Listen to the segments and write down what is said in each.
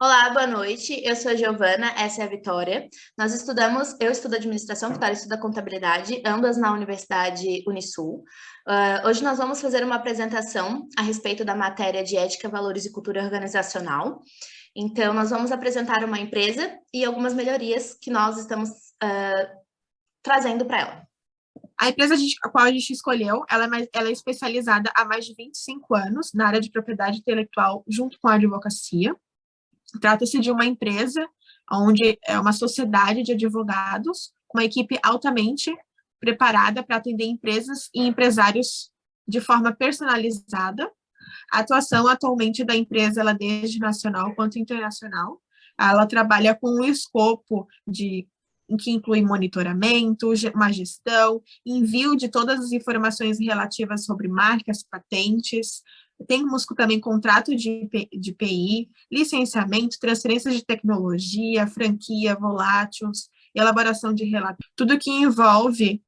Olá, boa noite. Eu sou a Giovana, essa é a Vitória. Eu estudo administração, Vitória estuda contabilidade, ambas na Universidade Unisul. Hoje nós vamos fazer uma apresentação a respeito da matéria de ética, valores e cultura organizacional. Então, nós vamos apresentar uma empresa e algumas melhorias que nós estamos trazendo para ela. A empresa a qual a gente escolheu, ela é especializada há mais de 25 anos na área de propriedade intelectual junto com a advocacia. Trata-se de uma empresa onde é uma sociedade de advogados com uma equipe altamente preparada para atender empresas e empresários de forma personalizada. A atuação atualmente da empresa, ela desde nacional quanto internacional. Ela trabalha com um escopo que inclui monitoramento, uma gestão, envio de todas as informações relativas sobre marcas, patentes. Temos também contrato de PI, licenciamento, transferência de tecnologia, franquia, volátiles, elaboração de relatórios, tudo que envolve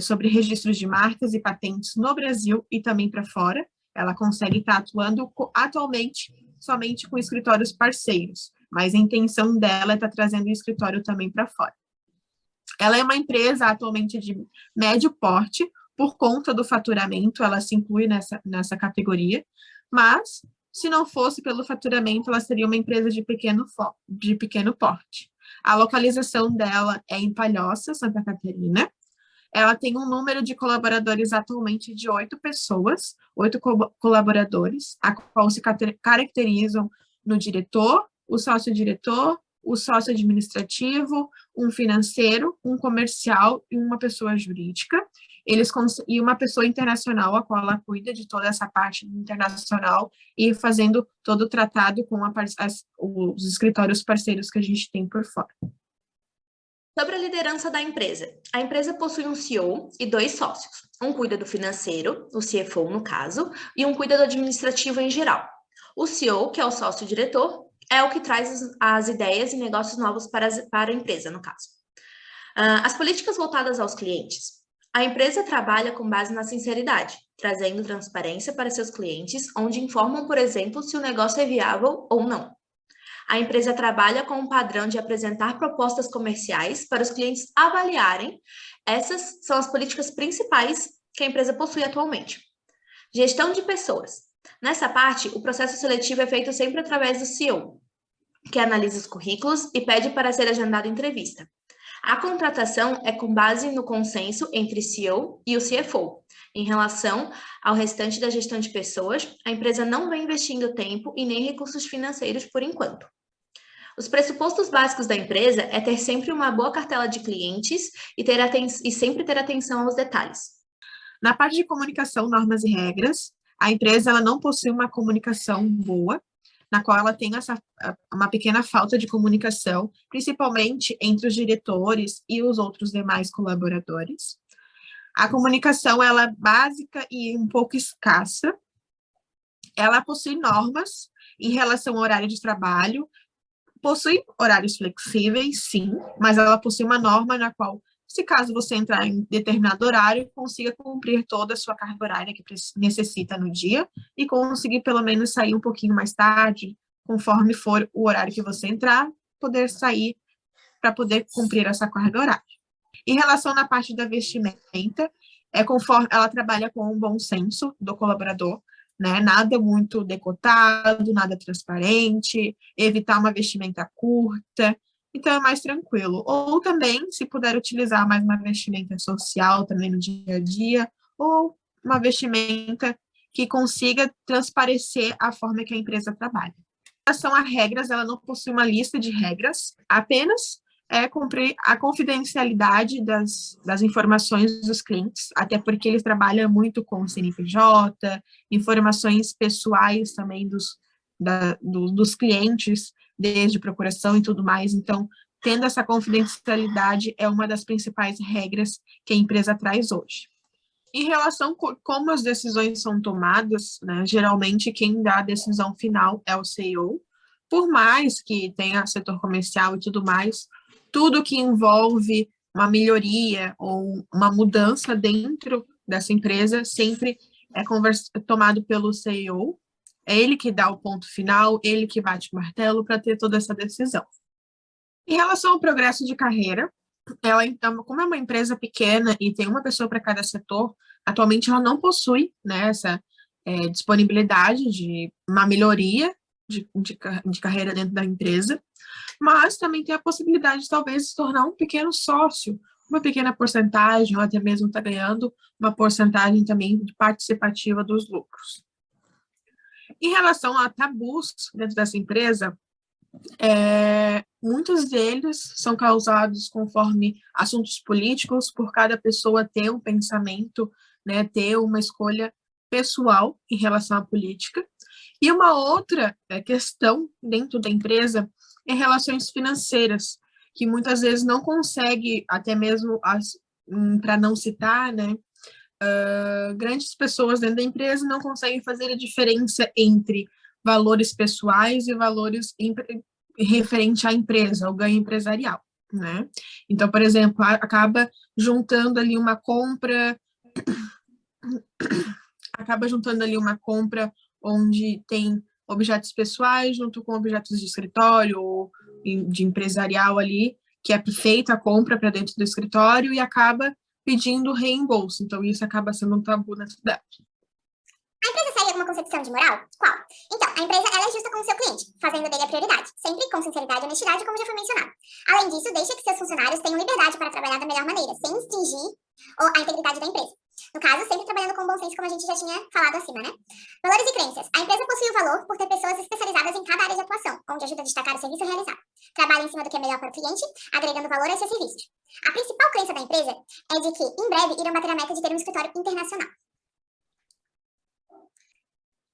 sobre registros de marcas e patentes no Brasil e também para fora. Ela consegue estar atuando atualmente somente com escritórios parceiros, mas a intenção dela é estar trazendo o escritório também para fora. Ela é uma empresa atualmente de médio porte, por conta do faturamento, ela se inclui nessa categoria, mas se não fosse pelo faturamento, ela seria uma empresa de pequeno porte. A localização dela é em Palhoça, Santa Catarina. Ela tem um número de colaboradores atualmente de 8 pessoas, 8 colaboradores, a qual se caracterizam no diretor, o sócio-diretor, o sócio administrativo, um financeiro, um comercial e uma pessoa jurídica. E uma pessoa internacional, a qual ela cuida de toda essa parte internacional e fazendo todo o tratado com os escritórios parceiros que a gente tem por fora. Sobre a liderança da empresa. A empresa possui um CEO e 2 sócios. Um cuida do financeiro, o CFO no caso, e um cuida do administrativo em geral. O CEO, que é o sócio-diretor, é o que traz as ideias e negócios novos para a empresa, no caso. As políticas voltadas aos clientes. A empresa trabalha com base na sinceridade, trazendo transparência para seus clientes, onde informam, por exemplo, se o negócio é viável ou não. A empresa trabalha com um padrão de apresentar propostas comerciais para os clientes avaliarem. Essas são as políticas principais que a empresa possui atualmente. Gestão de pessoas. Nessa parte, o processo seletivo é feito sempre através do CEO, que analisa os currículos e pede para ser agendada entrevista. A contratação é com base no consenso entre o CEO e o CFO. Em relação ao restante da gestão de pessoas, a empresa não vem investindo tempo e nem recursos financeiros por enquanto. Os pressupostos básicos da empresa é ter sempre uma boa cartela de clientes e sempre ter atenção aos detalhes. Na parte de comunicação, normas e regras, a empresa ela não possui uma comunicação boa, na qual ela tem uma pequena falta de comunicação, principalmente entre os diretores e os outros demais colaboradores. A comunicação ela é básica e um pouco escassa. Ela possui normas em relação ao horário de trabalho, possui horários flexíveis, sim, mas ela possui uma norma na qual, se caso você entrar em determinado horário, consiga cumprir toda a sua carga horária que necessita no dia e conseguir pelo menos sair um pouquinho mais tarde, conforme for o horário que você entrar, poder sair para poder cumprir essa carga horária. Em relação na parte da vestimenta, conforme ela trabalha com um bom senso do colaborador, né? Nada muito decotado, nada transparente, evitar uma vestimenta curta, então é mais tranquilo. Ou também, se puder utilizar mais uma vestimenta social também no dia a dia, ou uma vestimenta que consiga transparecer a forma que a empresa trabalha. Em relação a regras, ela não possui uma lista de regras, apenas cumprir a confidencialidade das informações dos clientes, até porque eles trabalham muito com o CNPJ, informações pessoais também dos clientes, desde procuração e tudo mais. Então, tendo essa confidencialidade é uma das principais regras que a empresa traz hoje. Em relação a como as decisões são tomadas, né, geralmente quem dá a decisão final é o CEO, por mais que tenha setor comercial e tudo mais, tudo que envolve uma melhoria ou uma mudança dentro dessa empresa sempre é tomado pelo CEO, É ele que dá o ponto final, ele que bate o martelo para ter toda essa decisão. Em relação ao progresso de carreira, ela, então, como é uma empresa pequena e tem uma pessoa para cada setor, atualmente ela não possui, né, essa disponibilidade de uma melhoria de carreira dentro da empresa, mas também tem a possibilidade de talvez se tornar um pequeno sócio, uma pequena porcentagem, ou até mesmo estar ganhando uma porcentagem também participativa dos lucros. Em relação a tabus dentro dessa empresa, muitos deles são causados conforme assuntos políticos, por cada pessoa ter um pensamento, né, ter uma escolha pessoal em relação à política. E uma outra questão dentro da empresa é relações financeiras, que muitas vezes não consegue, até mesmo para não citar, né, grandes pessoas dentro da empresa não conseguem fazer a diferença entre valores pessoais e valores referente à empresa, ao ganho empresarial, né? Então, por exemplo, acaba juntando ali uma compra onde tem objetos pessoais junto com objetos de escritório ou de empresarial ali, que é feita a compra para dentro do escritório e acaba pedindo reembolso. Então, isso acaba sendo um tabu na cidade. A empresa segue alguma concepção de moral? Qual? Então, a empresa ela é justa com o seu cliente, fazendo dele a prioridade, sempre com sinceridade e honestidade, como já foi mencionado. Além disso, deixa que seus funcionários tenham liberdade para trabalhar da melhor maneira, sem extingir a integridade da empresa. No caso, sempre trabalhando com bom senso, como a gente já tinha falado acima, né? Valores e crenças. A empresa possui o valor por ter pessoas especializadas em cada área de atuação, onde ajuda a destacar o serviço realizado. Trabalha em cima do que é melhor para o cliente, agregando valor a esse serviço. A principal crença da empresa é de que, em breve, irão bater a meta de ter um escritório internacional.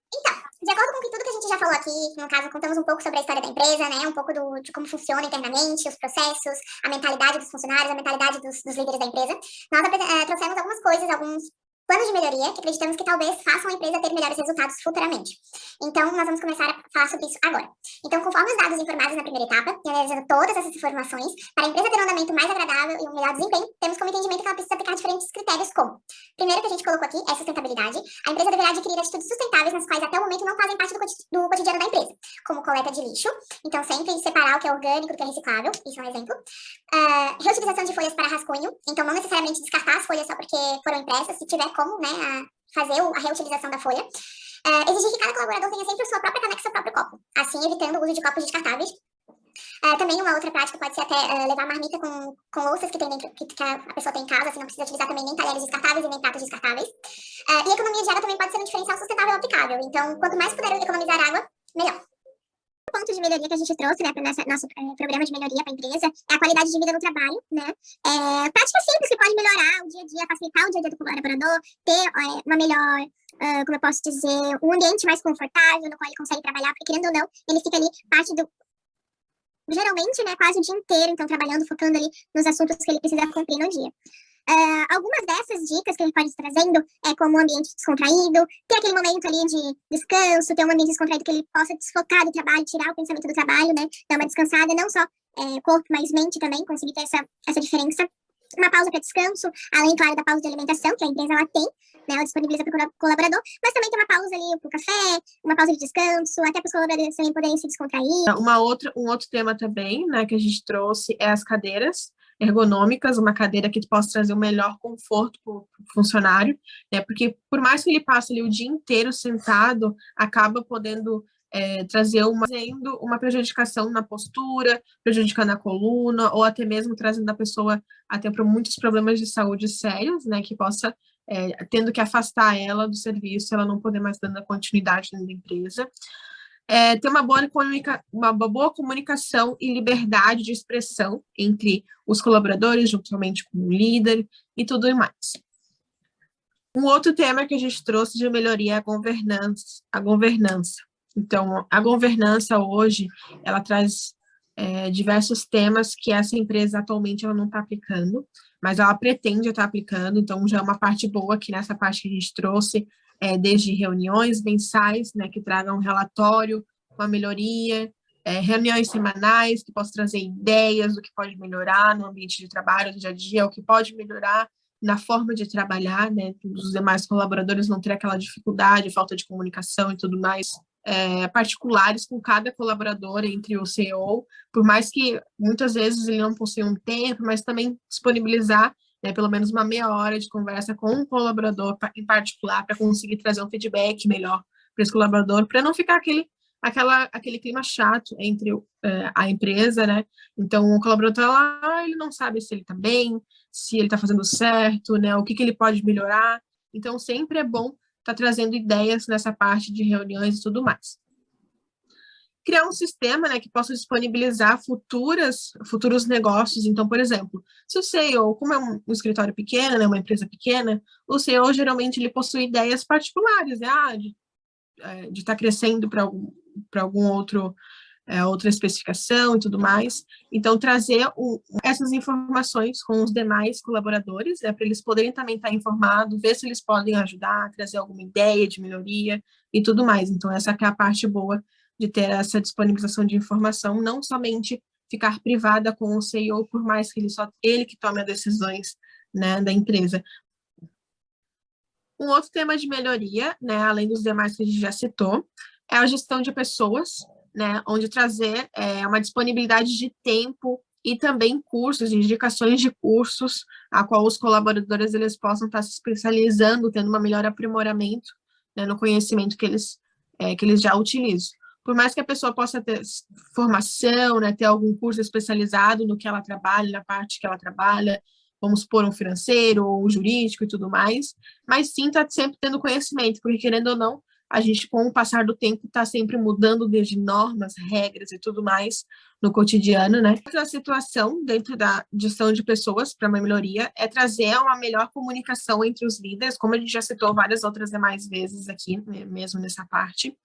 Então, de acordo com tudo que a gente já falou aqui, no caso, contamos um pouco sobre a história da empresa, né? Um pouco de como funciona internamente, os processos, a mentalidade dos funcionários, a mentalidade dos líderes da empresa. Nós trouxemos algumas coisas, alguns planos de melhoria que acreditamos que talvez façam a empresa ter melhores resultados futuramente. Então, nós vamos começar a falar sobre isso agora. Então, conforme os dados informados na primeira etapa, e analisando todas essas informações, para a empresa ter um andamento mais agradável e um melhor desempenho, temos como entendimento que ela precisa aplicar diferentes critérios como: primeiro que a gente colocou aqui é sustentabilidade. A empresa deverá adquirir atitudes sustentáveis nas quais até o momento não fazem parte do cotidiano da empresa, como coleta de lixo, então sempre separar o que é orgânico do que é reciclável, isso é um exemplo. Reutilização de folhas para rascunho, então não necessariamente descartar as folhas só porque foram impressas, se tiver como, né, fazer a reutilização da folha. Exigir que cada colaborador tenha sempre a sua própria caneca e seu próprio copo, assim evitando o uso de copos descartáveis. Também uma outra prática pode ser até levar marmita com louças que tem dentro, que a pessoa tem em casa, assim não precisa utilizar também nem talheres descartáveis e nem pratos descartáveis. E economia de água também pode ser um diferencial sustentável e aplicável, então quanto mais puder economizar água, melhor. O ponto de melhoria que a gente trouxe, né, para o nosso programa de melhoria para a empresa é a qualidade de vida no trabalho, né? Práticas simples que podem melhorar o dia a dia, facilitar o dia a dia do colaborador, ter uma melhor, como eu posso dizer, um ambiente mais confortável no qual ele consegue trabalhar, porque querendo ou não, ele fica ali geralmente, né, quase o dia inteiro, então trabalhando, focando ali nos assuntos que ele precisa cumprir no dia. Algumas dessas dicas que ele pode estar trazendo é como um ambiente descontraído, ter aquele momento ali de descanso, ter um ambiente descontraído que ele possa desfocar do trabalho, tirar o pensamento do trabalho, né, dar uma descansada, não só corpo, mas mente também, conseguir ter essa diferença. Uma pausa para descanso, além, claro, da pausa de alimentação, que a empresa ela tem, né, ela disponibiliza para o colaborador, mas também tem uma pausa ali para o café, uma pausa de descanso, até para os colaboradores também poderem se descontrair. Um outro tema também, né, que a gente trouxe é as cadeiras ergonômicas, uma cadeira que possa trazer o melhor conforto para o funcionário, né, porque por mais que ele passe ali o dia inteiro sentado, acaba podendo trazer uma prejudicação na postura, prejudicando a coluna, ou até mesmo trazendo a pessoa até para muitos problemas de saúde sérios, né, que possa, tendo que afastar ela do serviço, ela não poder mais dando continuidade dentro da empresa. Ter uma boa comunicação e liberdade de expressão entre os colaboradores, juntamente com o líder e tudo mais. Um outro tema que a gente trouxe de melhoria é a governança. Então, a governança hoje, ela traz diversos temas que essa empresa atualmente ela não está aplicando, mas ela pretende estar aplicando, então já é uma parte boa aqui nessa parte que a gente trouxe, desde reuniões mensais, né, que tragam um relatório, uma melhoria, reuniões semanais que possam trazer ideias do que pode melhorar no ambiente de trabalho, do dia a dia, o que pode melhorar na forma de trabalhar, né, os demais colaboradores não ter aquela dificuldade, falta de comunicação e tudo mais. particulares com cada colaborador entre o CEO, por mais que muitas vezes ele não possua um tempo, mas também disponibilizar, né, pelo menos uma meia hora de conversa com um colaborador em particular para conseguir trazer um feedback melhor para esse colaborador, para não ficar aquele clima chato entre a empresa, né? Então, o colaborador tá lá, ele não sabe se ele está bem, se ele está fazendo certo, né? O que ele pode melhorar. Então, sempre é bom estar trazendo ideias nessa parte de reuniões e tudo mais. Criar um sistema, né, que possa disponibilizar futuros negócios. Então, por exemplo, se o CEO, como é um escritório pequeno, né, uma empresa pequena, o CEO geralmente ele possui ideias particulares, né, de estar crescendo para algum outra especificação e tudo mais. Então, trazer essas informações com os demais colaboradores, para eles poderem também estar informados, ver se eles podem ajudar, trazer alguma ideia de melhoria e tudo mais. Então, essa que é a parte boa de ter essa disponibilização de informação, não somente ficar privada com o CEO, por mais que ele que tome as decisões, né, da empresa. Um outro tema de melhoria, né, além dos demais que a gente já citou, é a gestão de pessoas, né, onde trazer uma disponibilidade de tempo e também cursos, indicações de cursos, a qual os colaboradores eles possam estar se especializando, tendo um melhor aprimoramento, né, no conhecimento que eles já utilizam. Por mais que a pessoa possa ter formação, né, ter algum curso especializado no que ela trabalha, na parte que ela trabalha, vamos supor, um financeiro ou um jurídico e tudo mais, mas sim está sempre tendo conhecimento, porque querendo ou não, a gente, com o passar do tempo, está sempre mudando desde normas, regras e tudo mais no cotidiano, né? A situação dentro da gestão de pessoas para uma melhoria é trazer uma melhor comunicação entre os líderes, como a gente já citou várias outras demais vezes aqui, mesmo nessa parte,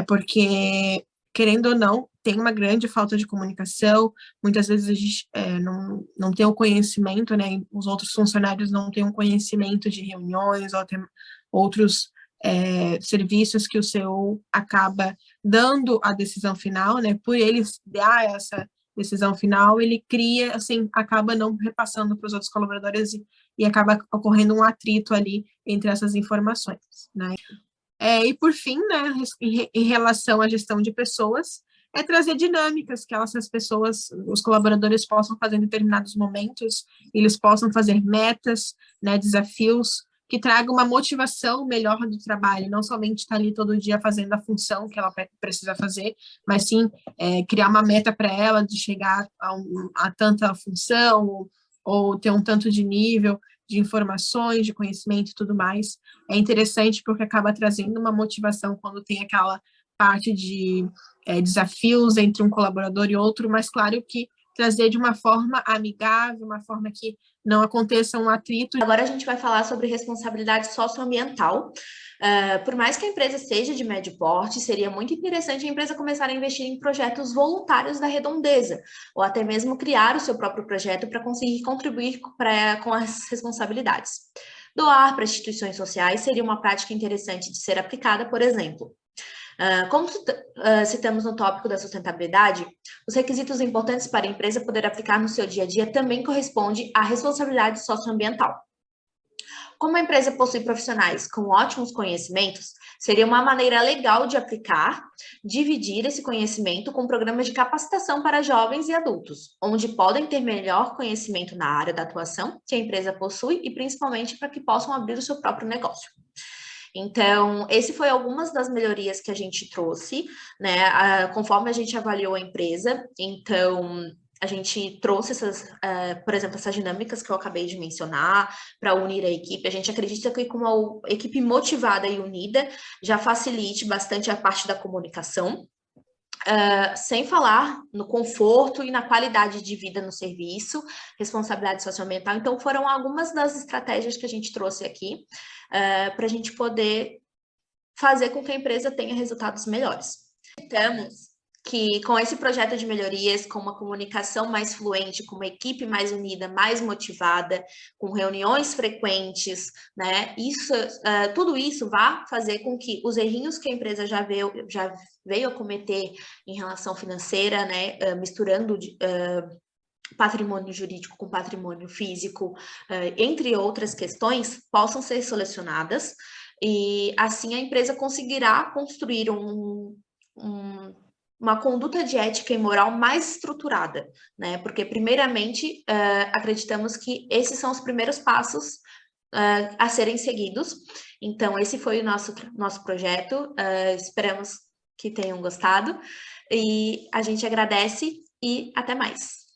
porque, querendo ou não, tem uma grande falta de comunicação, muitas vezes a gente não tem o conhecimento, né? Os outros funcionários não têm um conhecimento de reuniões ou até outros serviços que o CEO acaba dando a decisão final, né? Por ele dar essa decisão final, ele cria, assim, acaba não repassando para os outros colaboradores e acaba ocorrendo um atrito ali entre essas informações, né? E por fim, né, em relação à gestão de pessoas, é trazer dinâmicas que essas pessoas, os colaboradores possam fazer em determinados momentos, eles possam fazer metas, né, desafios, que tragam uma motivação melhor do trabalho, não somente estar ali todo dia fazendo a função que ela precisa fazer, mas sim criar uma meta para ela de chegar a tanta função, ou ter um tanto de nível de informações, de conhecimento e tudo mais. É interessante porque acaba trazendo uma motivação quando tem aquela parte de desafios entre um colaborador e outro, mas claro que trazer de uma forma amigável, uma forma que não aconteça um atrito. Agora a gente vai falar sobre responsabilidade socioambiental. Por mais que a empresa seja de médio porte, seria muito interessante a empresa começar a investir em projetos voluntários da redondeza, ou até mesmo criar o seu próprio projeto para conseguir contribuir com as responsabilidades. Doar para instituições sociais seria uma prática interessante de ser aplicada, por exemplo. Como citamos no tópico da sustentabilidade, os requisitos importantes para a empresa poder aplicar no seu dia a dia também corresponde à responsabilidade socioambiental. Como a empresa possui profissionais com ótimos conhecimentos, seria uma maneira legal de aplicar, dividir esse conhecimento com programas de capacitação para jovens e adultos, onde podem ter melhor conhecimento na área da atuação que a empresa possui e principalmente para que possam abrir o seu próprio negócio. Então, esse foi algumas das melhorias que a gente trouxe, né, conforme a gente avaliou a empresa. Então, a gente trouxe por exemplo, essas dinâmicas que eu acabei de mencionar para unir a equipe. A gente acredita que com uma equipe motivada e unida já facilite bastante a parte da comunicação. Sem falar no conforto e na qualidade de vida no serviço, responsabilidade socioambiental. Então, foram algumas das estratégias que a gente trouxe aqui para a gente poder fazer com que a empresa tenha resultados melhores. Acreditamos que com esse projeto de melhorias, com uma comunicação mais fluente, com uma equipe mais unida, mais motivada, com reuniões frequentes, né? Tudo isso vai fazer com que os errinhos que a empresa já veio a cometer em relação financeira, né? Misturando patrimônio jurídico com patrimônio físico, entre outras questões, possam ser solucionadas. e assim a empresa conseguirá construir uma conduta de ética e moral mais estruturada, né? Porque, primeiramente, acreditamos que esses são os primeiros passos a serem seguidos. Então, esse foi o nosso projeto. Esperamos que tenham gostado. E a gente agradece e até mais.